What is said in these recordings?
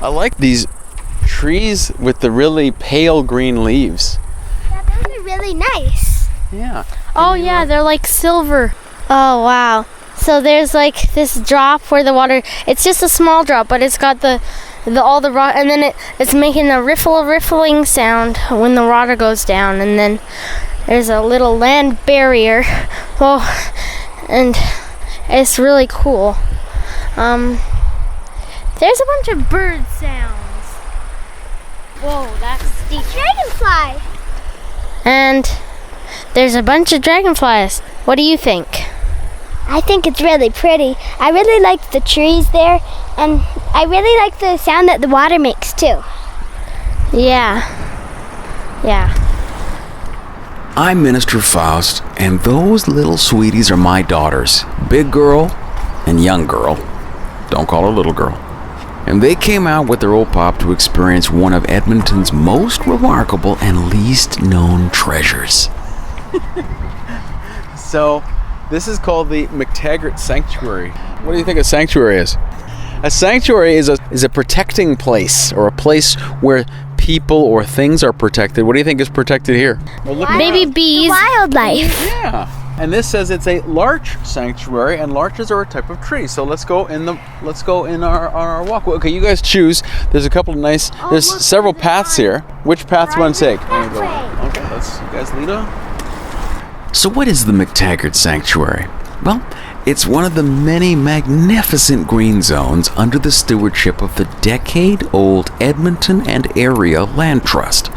I like these trees with the really pale green leaves. Yeah, those are really nice. Yeah. Oh yeah, they're like silver. Oh wow. So there's like this drop where the water, it's just a small drop, but it's got all the rock, and then it's making a riffling sound when the water goes down, and then there's a little land barrier. Oh, and it's really cool. There's a bunch of bird sounds. Whoa, that's steep. Dragonfly. And there's a bunch of dragonflies. What do you think? I think it's really pretty. I really like the trees there, and I really like the sound that the water makes too. Yeah. I'm Minister Faust, and those little sweeties are my daughters, Big Girl and Young Girl. Don't call her Little Girl. And they came out with their old pop to experience one of Edmonton's most remarkable and least known treasures. So, this is called the McTaggart Sanctuary. What do you think a sanctuary is? A sanctuary is a protecting place, or a place where people or things are protected. What do you think is protected here? Well, look Maybe around. bees. The wildlife. Yeah. And this says it's a larch sanctuary, and larches are a type of tree. So let's go in our walk. Okay, you guys choose. There's a couple of nice. There's several paths here. Which path do you want to take? Okay, let's you guys lead on. So what is the McTaggart Sanctuary? Well, it's one of the many magnificent green zones under the stewardship of the decade-old Edmonton and Area Land Trust.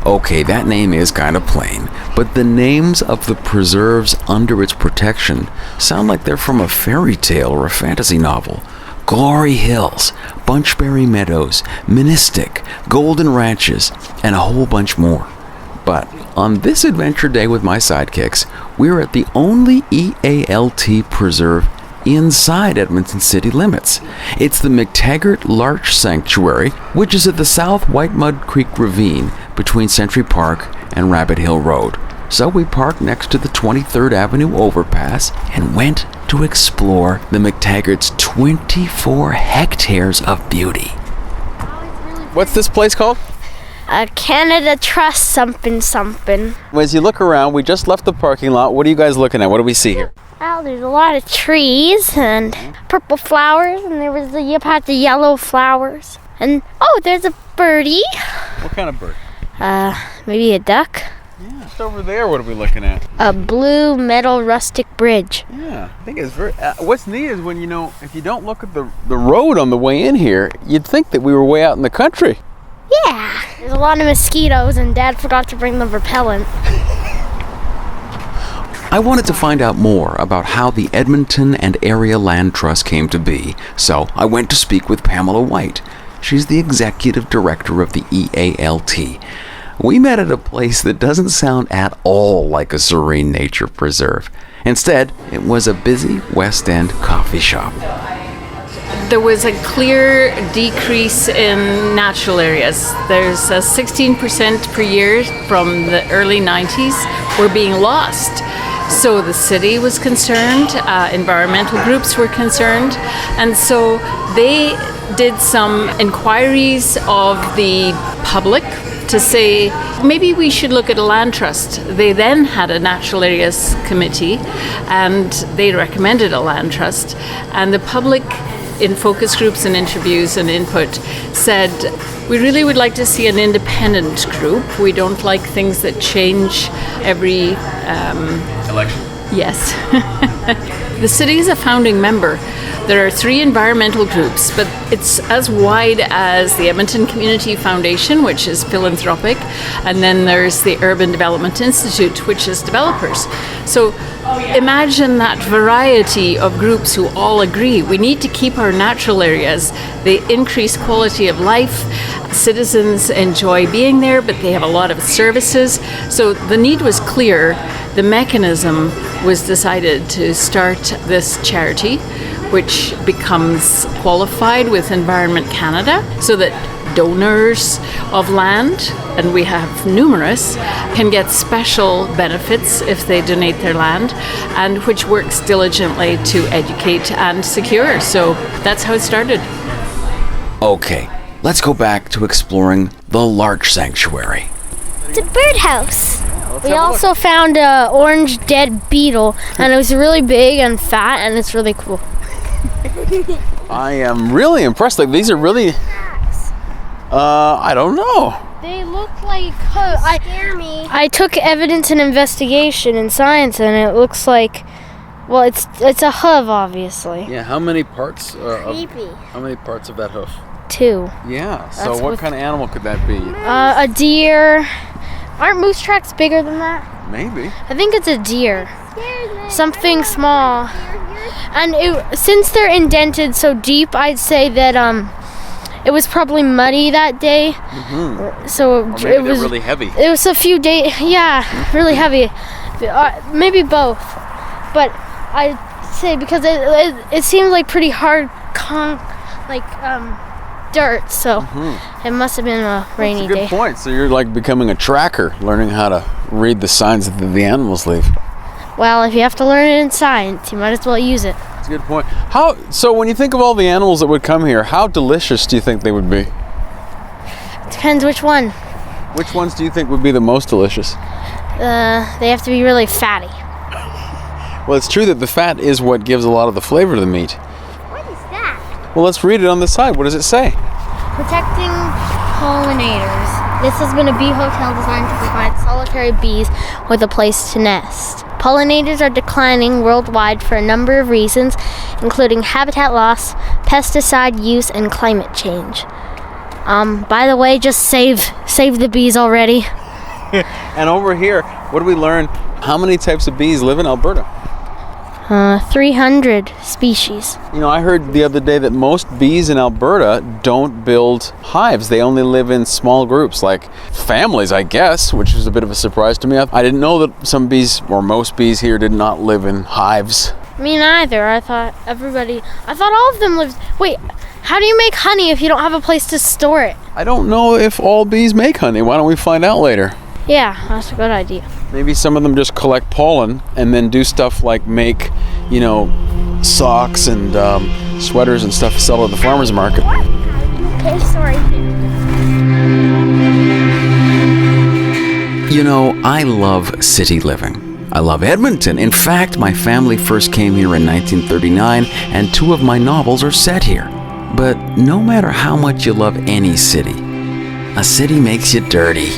Okay, that name is kind of plain, but the names of the preserves under its protection sound like they're from a fairy tale or a fantasy novel. Glory Hills, Bunchberry Meadows, Ministic, Golden Ranches, and a whole bunch more. But on this adventure day with my sidekicks, we're at the only EALT preserve inside Edmonton city limits. It's the McTaggart Larch Sanctuary, which is at the South White Mud Creek Ravine between Century Park and Rabbit Hill Road. So we parked next to the 23rd Avenue overpass and went to explore the McTaggart's 24 hectares of beauty. What's this place called? Canada Trust something. As you look around, we just left the parking lot. What are you guys looking at? What do we see here? Well, there's a lot of trees and purple flowers, and there was the yellow flowers. And there's a birdie. What kind of bird? Maybe a duck. Yeah, just over there. What are we looking at? A blue metal rustic bridge. Yeah, I think it's very. What's neat is when if you don't look at the road on the way in here, you'd think that we were way out in the country. Yeah. There's a lot of mosquitoes, and Dad forgot to bring the repellent. I wanted to find out more about how the Edmonton and Area Land Trust came to be, so I went to speak with Pamela White. She's the executive director of the EALT. We met at a place that doesn't sound at all like a serene nature preserve. Instead, it was a busy West End coffee shop. There was a clear decrease in natural areas. There's a 16% per year from the early 90s were being lost. So the city was concerned, environmental groups were concerned, and so they did some inquiries of the public to say, maybe we should look at a land trust. They then had a natural areas committee, and they recommended a land trust, and the public in focus groups and interviews and input said, we really would like to see an independent group. We don't like things that change every Election. Yes. The city is a founding member. There are 3 environmental groups, but it's as wide as the Edmonton Community Foundation, which is philanthropic, and then there's the Urban Development Institute, which is developers. So imagine that variety of groups who all agree we need to keep our natural areas. They increase quality of life. Citizens enjoy being there, but they have a lot of services. So the need was clear. The mechanism was decided to start this charity, which becomes qualified with Environment Canada, so that donors of land, and we have numerous, can get special benefits if they donate their land, and which works diligently to educate and secure. So that's how it started. Okay, let's go back to exploring the larch sanctuary. It's a birdhouse. We also found a orange dead beetle, and it was really big and fat, and it's really cool. I am really impressed. Like, these are really, I don't know. They look like Scare me. I took evidence and investigation in science, and it looks like, well, it's a hoof, obviously. Yeah, how many parts Creepy. how many parts of that hoof? 2. Yeah, so That's what with- kind of animal could that be? A deer. Aren't moose tracks bigger than that? Maybe. I think it's a deer. Scares me. Something small. And since they're indented so deep, I'd say that it was probably muddy that day. So Or maybe it was they're really heavy. It was a few days. Yeah, really heavy. Maybe both. But I'd say because it seems like pretty hard dirt, so it must have been a rainy That's a good day. point. So you're like becoming a tracker, learning how to read the signs that the animals leave. Well, if you have to learn it in science, you might as well use it. That's a good point. So when you think of all the animals that would come here, how delicious do you think they would be? Depends which one. Which ones do you think would be the most delicious? They have to be really fatty. Well, it's true that the fat is what gives a lot of the flavor to the meat. What is that? Well, let's read it on the side. What does it say? Protecting pollinators. This has been a bee hotel designed to provide solitary bees with a place to nest. Pollinators are declining worldwide for a number of reasons, including habitat loss, pesticide use, and climate change. By the way, just save the bees already. And over here, what do we learn? How many types of bees live in Alberta? 300 species. You know, I heard the other day that most bees in Alberta don't build hives. They only live in small groups, like families, I guess, which is a bit of a surprise to me. I didn't know that some bees, or most bees here, did not live in hives. Me neither. I thought all of them lived. Wait, how do you make honey if you don't have a place to store it? I don't know if all bees make honey. Why don't we find out later? Yeah, that's a good idea. Maybe some of them just collect pollen and then do stuff like make, socks and sweaters and stuff to sell at the farmer's market. Okay, sorry. I love city living. I love Edmonton. In fact, my family first came here in 1939, and 2 of my novels are set here. But no matter how much you love any city, a city makes you dirty.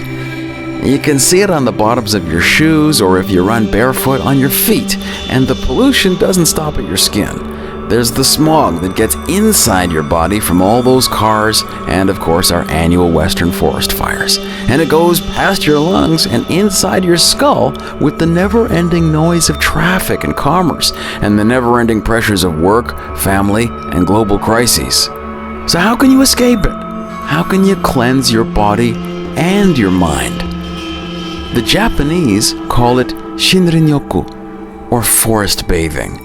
You can see it on the bottoms of your shoes, or if you run barefoot, on your feet. And the pollution doesn't stop at your skin. There's the smog that gets inside your body from all those cars, and of course our annual western forest fires. And it goes past your lungs and inside your skull with the never-ending noise of traffic and commerce, and the never-ending pressures of work, family, and global crises. So how can you escape it? How can you cleanse your body and your mind? The Japanese call it shinrin-yoku, or forest bathing.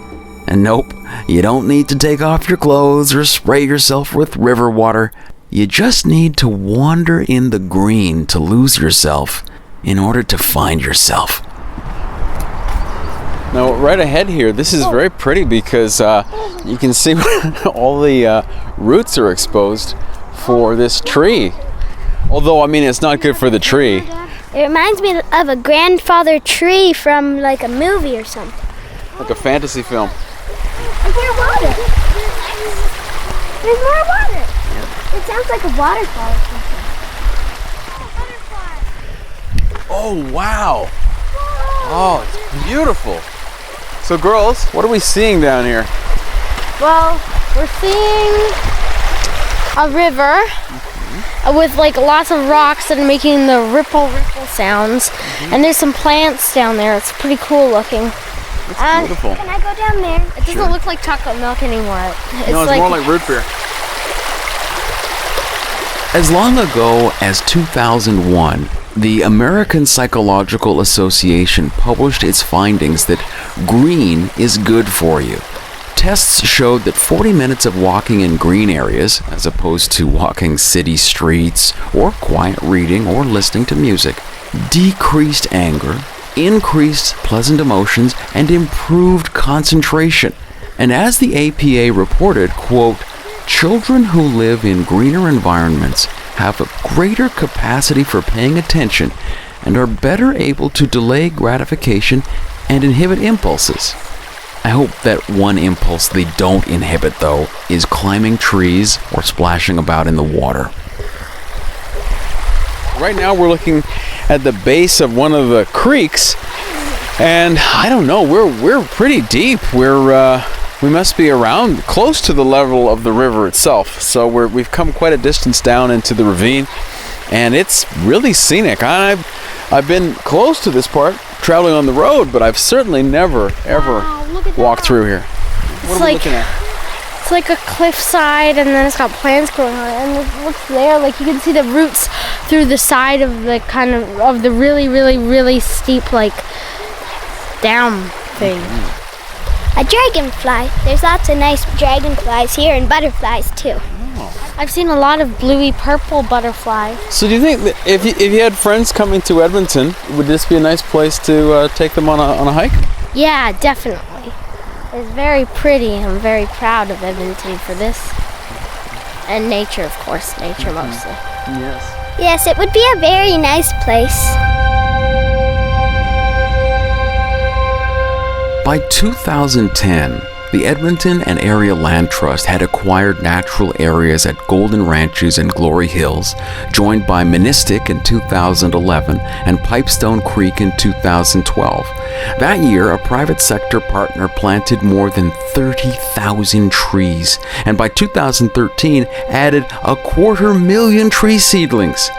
And nope, you don't need to take off your clothes or spray yourself with river water. You just need to wander in the green to lose yourself in order to find yourself. Now, right ahead here, this is very pretty because you can see all the roots are exposed for this tree. Although, it's not good for the tree. It reminds me of a grandfather tree from like a movie or something. Like a fantasy film. Is there water? There's more water. It sounds like a waterfall or something. Oh, wow. Oh, it's beautiful. So, girls, what are we seeing down here? Well, we're seeing a river with like lots of rocks and making the ripple sounds. And there's some plants down there. It's pretty cool looking. It's beautiful. Can I go down there? It doesn't look like chocolate milk anymore. No, it's more like root beer. As long ago as 2001, the American Psychological Association published its findings that green is good for you. Tests showed that 40 minutes of walking in green areas, as opposed to walking city streets or quiet reading or listening to music, decreased anger, increased pleasant emotions, and improved concentration. And as the APA reported, quote, children who live in greener environments have a greater capacity for paying attention and are better able to delay gratification and inhibit impulses. I hope that one impulse they don't inhibit, though, is climbing trees or splashing about in the water. Right now we're looking at the base of one of the creeks, and I don't know, we're pretty deep. We must be around close to the level of the river itself. So we've come quite a distance down into the ravine, and it's really scenic. I've been close to this part, traveling on the road, but I've certainly never ever walked through here. What are we looking at? It's like a cliffside, and then it's got plants growing on it. And what's there? Like you can see the roots through the side of the of the really, really, really steep down thing. A dragonfly. There's lots of nice dragonflies here and butterflies too. I've seen a lot of bluey purple butterflies. So do you think that if you had friends coming to Edmonton, would this be a nice place to take them on a hike? Yeah, definitely. It's very pretty. I'm very proud of Edmonton for this. And nature, of course. Nature mostly. Yes. Yes, it would be a very nice place. By 2010, the Edmonton and Area Land Trust had acquired natural areas at Golden Ranches and Glory Hills, joined by Manistic in 2011 and Pipestone Creek in 2012. That year, a private sector partner planted more than 30,000 trees, and by 2013 added 250,000 tree seedlings.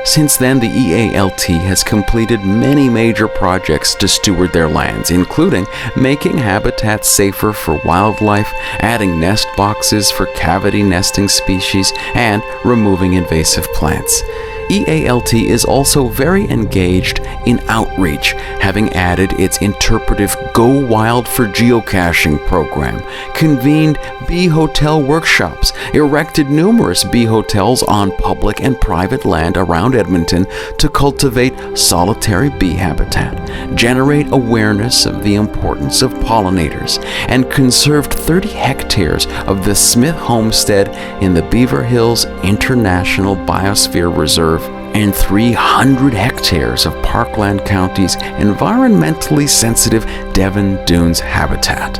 Since then, the EALT has completed many major projects to steward their lands, including making habitats safer for wildlife, adding nest boxes for cavity nesting species, and removing invasive plants. EALT is also very engaged in outreach, having added its interpretive Go Wild for Geocaching program, convened bee hotel workshops, erected numerous bee hotels on public and private land around Edmonton to cultivate solitary bee habitat, generate awareness of the importance of pollinators, and conserved 30 hectares of the Smith Homestead in the Beaver Hills International Biosphere Reserve and 300 hectares of Parkland County's environmentally sensitive Devon Dunes habitat.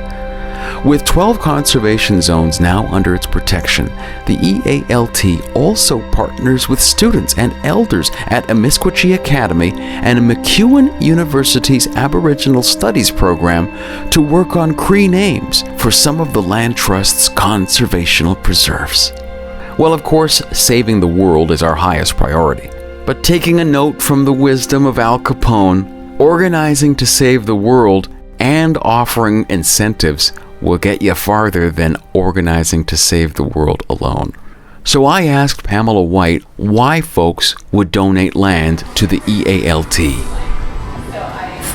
With 12 conservation zones now under its protection, the EALT also partners with students and elders at Amiskwaci Academy and MacEwan University's Aboriginal Studies program to work on Cree names for some of the Land Trust's conservational preserves. Well, of course, saving the world is our highest priority. But taking a note from the wisdom of Al Capone, organizing to save the world and offering incentives will get you farther than organizing to save the world alone. So I asked Pamela White why folks would donate land to the EALT.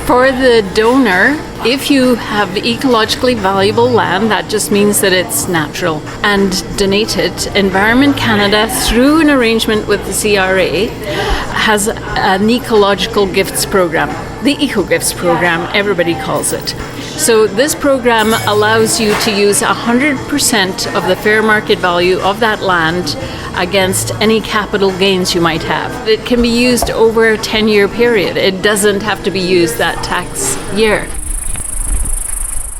For the donor, if you have ecologically valuable land, that just means that it's natural and donated. Environment Canada, through an arrangement with the CRA, has an ecological gifts program. The Eco Gifts program, everybody calls it. So this program allows you to use 100% of the fair market value of that land against any capital gains you might have. It can be used over a 10-year period. It doesn't have to be used that tax year.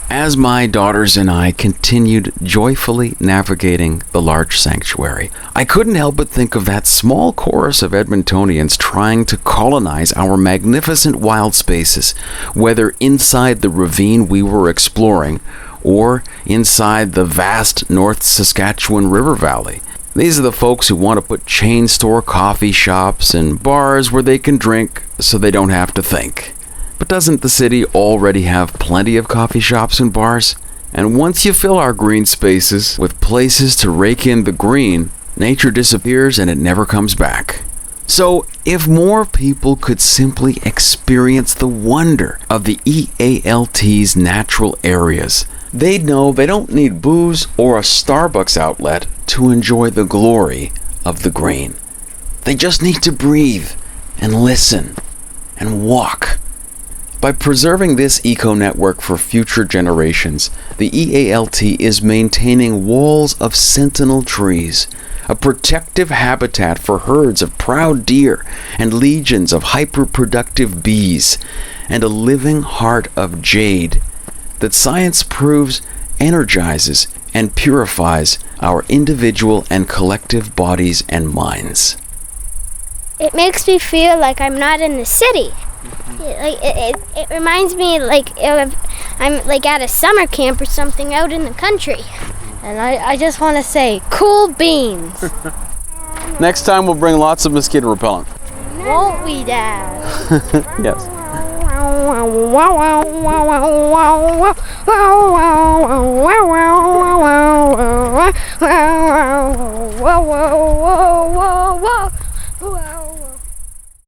As my daughters and I continued joyfully navigating the large sanctuary, I couldn't help but think of that small chorus of Edmontonians trying to colonize our magnificent wild spaces, whether inside the ravine we were exploring or inside the vast North Saskatchewan River Valley. These are the folks who want to put chain store coffee shops and bars where they can drink so they don't have to think. But doesn't the city already have plenty of coffee shops and bars? And once you fill our green spaces with places to rake in the green, nature disappears and it never comes back. So if more people could simply experience the wonder of the EALT's natural areas, they'd know they don't need booze or a Starbucks outlet to enjoy the glory of the green. They just need to breathe and listen and walk By preserving this eco-network for future generations, the EALT is maintaining walls of sentinel trees, a protective habitat for herds of proud deer and legions of hyper-productive bees, and a living heart of jade that science proves energizes and purifies our individual and collective bodies and minds. It makes me feel like I'm not in the city. It reminds me like if I'm like at a summer camp or something out in the country. And I just want to say, cool beans. Next time we'll bring lots of mosquito repellent. Won't we, Dad? Yes.